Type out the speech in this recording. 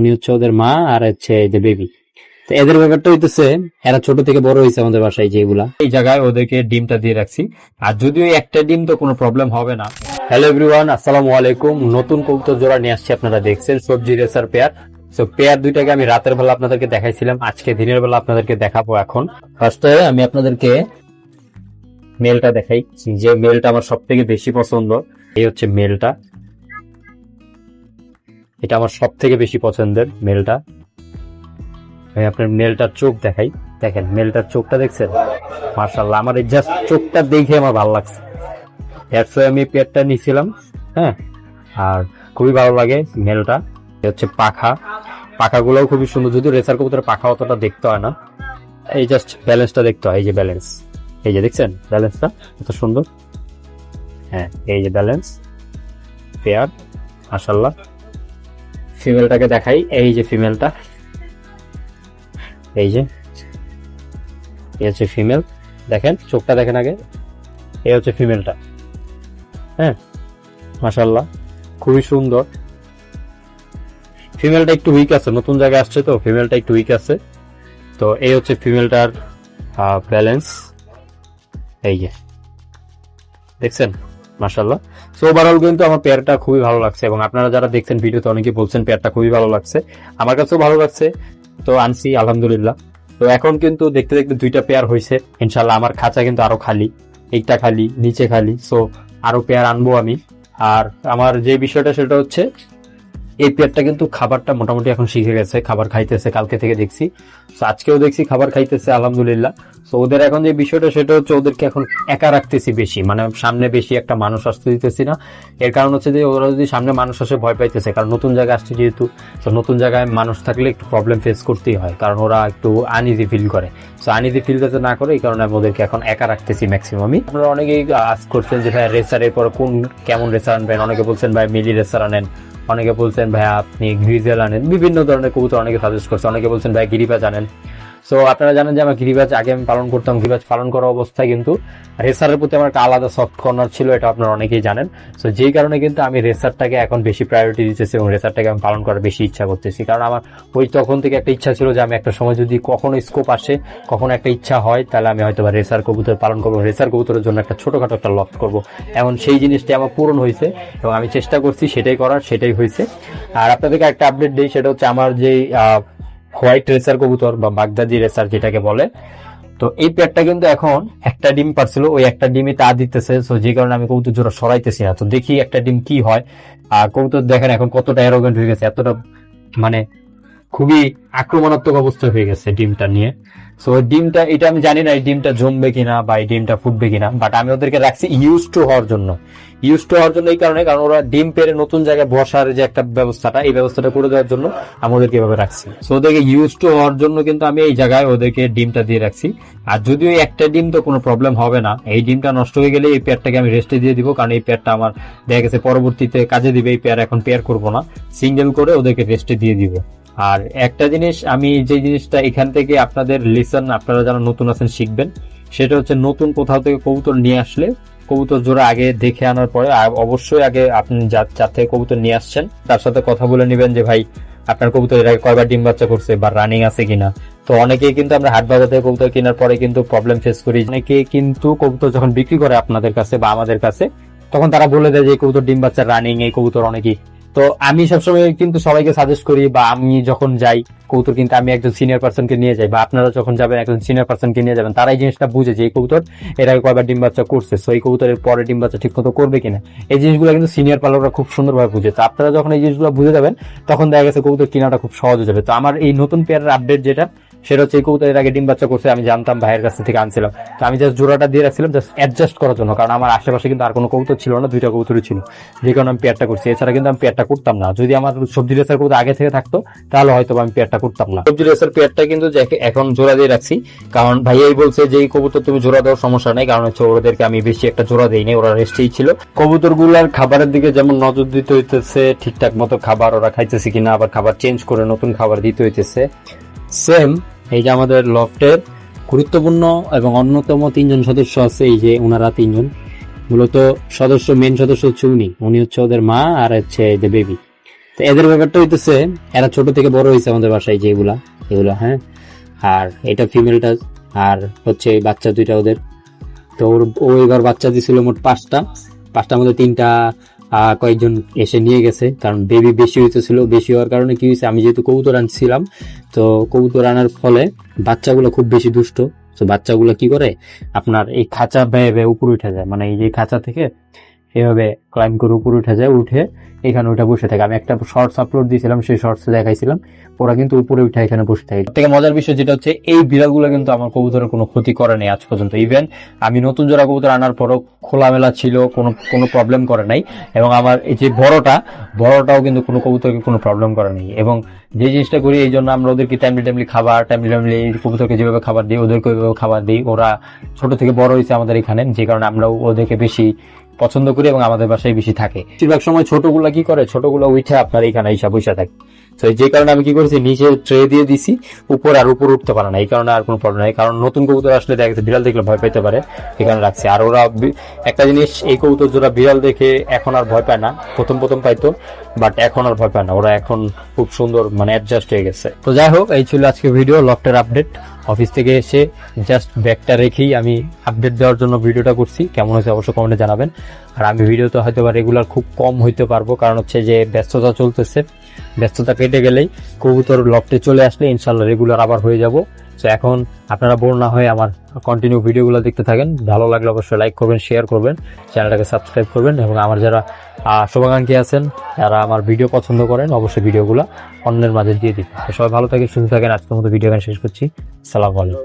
উনি হচ্ছে ওদের মা আর হচ্ছে যে বেবি। তো এদের ব্যাপারটা হইতেছে এরা ছোট থেকে বড় হয়েছে আমাদের বাসায়, যেগুলা এই জায়গায় ওদেরকে ডিমটা দিয়ে রাখছি। আর যদিও একটা ডিম তো কোনো প্রবলেম হবে না। হ্যালো এভরিওয়ান, আসসালামু আলাইকুম। নতুন কবুতর জোড়া নিয়ে আসছি, আপনারা দেখছেন সবজি রেসার পেয়ার। তো পেয়ার দুইটাকে আমি রাতের বেলা আপনাদেরকে দেখাইছিলাম, আজকে দিনের বেলা আপনাদেরকে দেখাবো। এখন ফার্স্টে আমি আপনাদেরকে মেলটা দেখাই, যে মেলটা আমার সব থেকে বেশি পছন্দ। এই হচ্ছে মেলটা, এটা আমার সব থেকে বেশি পছন্দের মেলটা। আমি আপনার মেলটার চোখ দেখাই, দেখেন মেলটার চোখটা দেখছেন, মাশাআল্লাহ। আমার এই জাস্ট চোখটা দেখে আমার ভালো লাগছে, দ্যাটস ওয়াই আমি পেয়ারটা নিয়েছিলাম। হ্যাঁ, আর খুবই ভালো লাগে মেলটা। হচ্ছে পাখাগুলোও খুবই সুন্দর, যদিও রেসার কবুতরের পাখা অতটা দেখতে হয় না, এই জাস্ট ব্যালেন্সটা দেখতে হয়। এই যে ব্যালেন্স, এই যে দেখছেন ব্যালেন্সটা কত সুন্দর। হ্যাঁ, এই যে ব্যালেন্স পেয়ার, মাশাআল্লাহ। ফিমেলটাকে দেখাই, এই যে ফিমেলটা, এই যে এই হচ্ছে ফিমেল। দেখেন চোখটা দেখেন আগে, এই হচ্ছে ফিমেলটা। হ্যাঁ, মাশাআল্লাহ, খুবই সুন্দর। ফিমেলটা একটু উইক আছে, নতুন জায়গায় আসছে তো ফিমেলটা একটু উইক আছে। তো এই হচ্ছে ফিমেলটার ব্যালেন্স, এই যে দেখছেন, মাশাআল্লাহ। সো ওভারঅল কিন্তু আমার পেয়ারটা খুবই ভালো লাগছে, এবং আপনারা যারা দেখছেন ভিডিওতে অনেকেই বলছেন পেয়ারটা খুবই ভালো লাগছে, আমার কাছেও ভালো লাগছে। তো আনছি আলহামদুলিল্লাহ। তো এখন কিন্তু দেখতে দেখতে দুইটা পেয়ার হয়েছে, ইনশাল্লাহ আমার খাঁচা কিন্তু আরো খালি, এইটা খালি, নিচে খালি। সো আরো পেয়ার আনবো আমি। আর আমার যে বিষয়টা সেটা হচ্ছে এই পেয়ারটা কিন্তু খাবারটা মোটামুটি এখন শিখে গেছে, খাবার খাইতেছে, কালকে থেকে দেখছি। তো আজকেও দেখছি খাবার খাইতেছে আলহামদুলিল্লাহ। তো ওদের এখন যে বিষয়টা সেটা হচ্ছে ওদেরকে এখন একা রাখতেছি বেশি, মানে সামনে বেশি একটা মানুষ আসতে দিতেছি না। এর কারণ হচ্ছে যে ওরা যদি সামনে মানুষ আসে ভয় পাইতেছে, কারণ নতুন জায়গায় আসছে যেহেতু। তো নতুন জায়গায় মানুষ থাকলে একটু প্রবলেম ফেস করতেই হয়, কারণ ওরা একটু আনইজি ফিল করে। তো আনইজি ফিল যাতে না করে এই কারণে আমি ওদেরকে এখন একা রাখতেছি ম্যাক্সিমামই। আপনারা অনেকেই আস্ক করছেন যে ভাই রেসারের পর কেমন রেসার আনবেন, অনেকে বলছেন ভাই মিলি রেসার আনেন, অনেকে বলছেন ভাই আপনি গ্রিজেল আনেন, বিভিন্ন ধরনের কবুতর অনেকে সাজেস্ট করছে, অনেকে বলছেন ভাই গিরিবাজ আনেন। সো আপনারা জানেন যে আমার গিরিবাজ আগে আমি পালন করতাম, গিরিবাজ পালন করা অবস্থায় কিন্তু রেসারের প্রতি আমার একটা আলাদা সফট কর্নার ছিল, এটা আপনারা অনেকেই জানেন। সো যেই কারণে কিন্তু আমি রেসারটাকে এখন বেশি প্রায়োরিটি দিতেছি, এবং রেসারটাকে আমি পালন করার বেশি ইচ্ছা করতেছি। কারণ আমার ওই তখন থেকে একটা ইচ্ছা ছিল যে আমি একটা সময় যদি কখনো স্কোপ আসে, কখনো একটা ইচ্ছা হয়, তাহলে আমি হয়তো বা রেসার কবুতর পালন করবো, রেসার কবুতরের জন্য একটা ছোটখাটো একটা লফট করবো। এমন সেই জিনিসটা আমার পূরণ হয়েছে, এবং আমি চেষ্টা করছি সেটাই করার, সেটাই হয়েছে। আর আপনাদেরকে একটা আপডেট দিই, সেটা হচ্ছে আমার যে হোয়াইট রেসার কবুতর বা বাগদাদি রেসার যেটাকে বলে, তো এই পেয়ারটা কিন্তু এখন একটা ডিম পারছিল, ওই একটা ডিমই তা দিতেছে। সো যে কারণে আমি কবুতর জোড়া সরাইতেছি না। তো দেখি একটা ডিম কি হয়। আর কবুতর দেখেন এখন কতটা অ্যারোগেন্ট হয়ে গেছে, এতটা মানে খুবই আক্রমণাত্মক অবস্থা হয়ে গেছে ডিমটা নিয়ে। সো ডিমটা, এটা আমি জানি না এই ডিমটা জমবে কিনা বা এই ডিমটা ফুটবে কিনা, বাট আমি ওদেরকে রাখছি ইউজ টু হওয়ার জন্য। এই কারণে, কারণ ওরা ডিম পেরে নতুন জায়গায় বসার যে একটা ব্যবস্থাটা, এই ব্যবস্থাটা করে দেওয়ার জন্য আমি ওদেরকে এভাবে রাখছি। সো ওদেরকে ইউজ টু হওয়ার জন্য কিন্তু আমি এই জায়গায় ওদেরকে ডিমটা দিয়ে রাখছি। আর যদিও একটা ডিম তো কোনো প্রবলেম হবে না, এই ডিমটা নষ্ট হয়ে গেলে এই পেয়ারটাকে আমি রেস্টে দিয়ে দিব, কারণ এই পেয়ারটা আমার দেখা গেছে পরবর্তীতে কাজে দিবে। এই পেয়ার এখন পেয়ার করবো না, সিঙ্গেল করে ওদেরকে রেস্টে দিয়ে দিব। আর একটা জিনিস, আমি যে জিনিসটা এখান থেকে আপনাদের লিসন, আপনারা যারা নতুন আছেন শিখবেন, সেটা হচ্ছে নতুন কোথাও থেকে কবুতর নিয়ে আসলে কবুতর জোড়া আগে দেখে আনার পরে অবশ্যই আগে আপনি যার থেকে কবুতর নিয়ে আসছেন তার সাথে কথা বলে নেবেন যে ভাই আপনার কবুতর এর আগে কয়বার ডিম বাচ্চা করছে বা রানিং আছে কিনা। তো অনেকেই কিন্তু আমরা হাট বাজার থেকে কবুতর কেনার পরে কিন্তু প্রবলেম ফেস করি। অনেকে কিন্তু কবুতর যখন বিক্রি করে আপনাদের কাছে বা আমাদের কাছে, তখন তারা বলে দেয় যে এই কবুতর ডিম বাচ্চা রানিং, এই কবুতর অনেকেই। তো আমি সবসময় কিন্তু সবাইকে সাজেস্ট করি, বা আমি যখন যাই কবুতর কিন্তু আমি একজন সিনিয়র পার্সনকে নিয়ে যাই, বা আপনারা যখন যাবেন একজন সিনিয়র পার্সনকে নিয়ে যাবেন, তারা এই জিনিসটা বুঝে যে এই কবুতর এর আগে কয়বার ডিম বাচ্চা করছে, সো এই কবুতরের পরে ডিম বাচ্চা ঠিক মতো করবে কিনা, এই জিনিসগুলো কিন্তু সিনিয়র পালকরা খুব সুন্দরভাবে বুঝে। তো আপনারা যখন এই জিনিসগুলো বুঝে যাবেন, তখন দেখা গেছে কবুতর কেনাটা খুব সহজ হয়ে যাবে। তো আমার এই নতুন পেয়ারের আপডেট যেটা, সেটা হচ্ছে এই কবুতর এর আগে ডিম বাচ্চা করছে, আমি জানতাম, ভাইয়ের কাছ থেকে আনছিলাম। তো আমি জাস্ট জোড়াটা দিয়ে রাখছিলাম জাস্ট অ্যাডজাস্ট করার জন্য, কারণ আমার আশেপাশে কিন্তু আর কোনো কবুতর ছিল না, দুইটা কবুতরই ছিল, যে কারণে আমি পেয়ারটা করছি। এছাড়া কিন্তু আমি পেয়ারটা করতাম না। যদি আমার সবজি রেসার কবুতর আগে থেকে থাকতো তাহলে হয়তো আমি পেয়ারটা করতাম না। সবজি রেসার পেয়ারটা কিন্তু এখন জোড়া দিয়ে রাখছি, কারণ ভাইয়াই বলছে যে এই কবুতর তুমি জোড়া দেওয়ার সমস্যা নেই, কারণ হচ্ছে ওদেরকে আমি বেশি একটা জোড়া দিইনি, ওরা রেস্টেই ছিল। কবুতর গুলার খাবারের দিকে যেমন নজর দিতে হইতেছে, ঠিকঠাক মতো খাবার ওরা খাইতেছে কিনা, আবার খাবার চেঞ্জ করে নতুন খাবার দিতে হইতেছে। সেম এই যে আমাদের লফটের গুরুত্বপূর্ণ এবং অন্যতম তিনজন সদস্য আছে, এই যে ওনারা তিনজন মূলত সদস্য, মেন সদস্য হচ্ছে উনি হচ্ছে ওদের মা আর হচ্ছে যে বেবি। তো এদের ব্যাপারটা হইতেছে এরা ছোট থেকে বড় হয়েছে আমাদের বাসায়, যেগুলা এগুলা, হ্যাঁ। আর এটা ফিমেলটা, আর হচ্ছে এই বাচ্চা দুইটা ওদের। তো ও এবার বাচ্চা দিছিল মোট 5টার মধ্যে 3টা কয়েকজন এসে নিয়ে গেছে, কারণ বেবি বেশি হইতেছিল। বেশি হওয়ার কারণে কি হয়েছে, আমি যেহেতু কবুতর আনছিলাম, তো কবুতর আনার ফলে বাচ্চাগুলো খুব বেশি দুষ্ট। তো বাচ্চাগুলো কি করে, আপনার এই খাঁচা বেয়ে বেয়ে উপরে উঠে যায়, মানে এই যে খাঁচা থেকে এভাবে ক্লাইম করে উপরে উঠে যায়, উঠে এখানে ওইটা বসে থাকে। আমি একটা শর্টস আপলোড দিয়েছিলাম, সেই শর্টসে দেখাইছিলাম ওরা কিন্তু উপরে উঠে এখানে বসে থাকে। থেকে মজার বিষয় যেটা হচ্ছে, এই বিড়ালগুলো কিন্তু আমার কবুতরের কোনো ক্ষতি করে নাই আজ পর্যন্ত। ইভেন আমি নতুন জোড়া কবুতর আনার পরও খোলামেলা ছিল, কোনো প্রবলেম করে নাই। এবং আমার এই যে বড়টাও কিন্তু কোনো কবুতরকে কোনো প্রবলেম করে নাই। এবং যে জিনিসটা করি, এই জন্য আমরা ওদেরকে টাইমলি খাবার, টাইমলি কবুতরকে যেভাবে খাবার দিই ওদেরকে ওইভাবে খাবার দিই। ওরা ছোট থেকে বড় হয়েছে আমাদের এখানে, যে কারণে আমরাও ওদেরকে বেশি পছন্দ করি এবং আমাদের বাসায় বেশি থাকে। বেশিরভাগ সময় ছোটগুলা কি করে, ছোটগুলা উঠে আপনার এখানে হিসাব বসে থাকে। তো যে কারণে আমি কি করেছি, নিচে ট্রে দিয়ে দিছি, উপর উঠতে পারে না, এই কারণে আর কোনো প্রবলেম নাই। কারণ নতুন কবুতর আসলে দেখা গেছে বিড়াল দেখলে ভয় পেতে পারে, এখানে রাখছে। আর ওরা একটা জিনিস, এই কবুতর যারা বিড়াল দেখে এখন আর ভয় পায় না, প্রথম পাইতো, বাট এখন আর ভয় পায় না। ওরা এখন খুব সুন্দর মানে অ্যাডজাস্ট হয়ে গেছে। তো যাই হোক, এই ছিল আজকে ভিডিও, লফটের আপডেট। অফিস থেকে এসে জাস্ট ব্যাগটা রেখেই আমি আপডেট দেওয়ার জন্য ভিডিওটা করছি। কেমন হয়েছে অবশ্যই কমেন্টে জানাবেন। আর আমি ভিডিওতে হয়তো বা রেগুলার খুব কম হইতে পারবো, কারণ হচ্ছে যে ব্যস্ততা চলতেছে। ব্যস্ততা কেটে গেলেই কবুতর লফটে চলে আসলে ইনশাল্লাহ রেগুলার আবার হয়ে যাব। তো এখন আপনারা বোর না হয়ে আমার কন্টিনিউ ভিডিওগুলো দেখতে থাকেন। ভালো লাগলে অবশ্যই লাইক করবেন, শেয়ার করবেন, চ্যানেলটাকে সাবস্ক্রাইব করবেন। এবং আমার যারা শুভাকাঙ্ক্ষী আছেন, যারা আমার ভিডিও পছন্দ করেন, অবশ্যই ভিডিওগুলো অন্যের মাঝে দিয়ে দিন। সবাই ভালো থাকেন, সুস্থ থাকেন। আজকের মতো ভিডিও শেষ করছি। আসসালামু আলাইকুম।